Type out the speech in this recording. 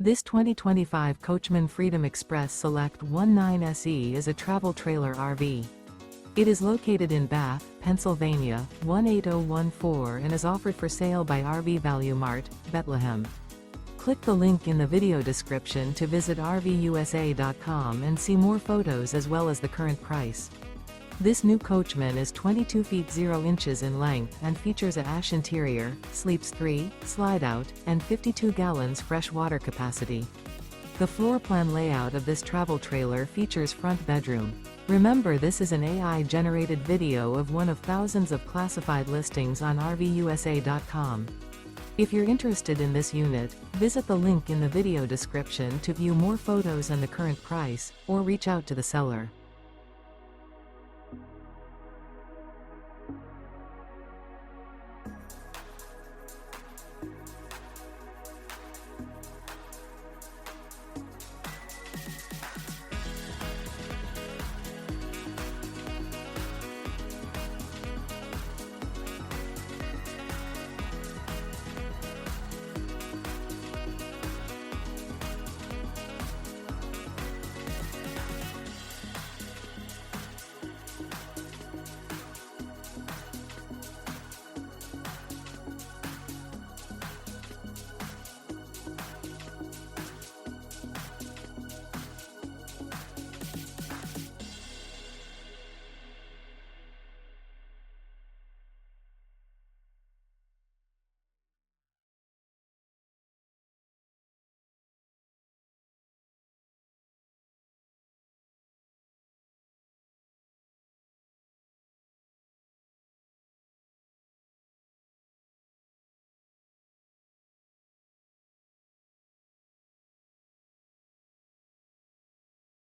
This 2025 Coachmen Freedom Express Select 19SE is a travel trailer RV. It is located in Bath, Pennsylvania, 18014 and is offered for sale by RV Value Mart, Behtlehem. Click the link in the video description to visit RVUSA.com and see more photos as well as the current price. This new Coachmen is 22 feet 0 inches in length and features a ash interior, sleeps 3, Slideout, and 52 gallons fresh water capacity. The floor plan layout of this travel trailer features front bedroom. Remember, this is an AI-generated video of one of thousands of classified listings on RVUSA.com. If you're interested in this unit, visit the link in the video description to view more photos and the current price, or reach out to the seller.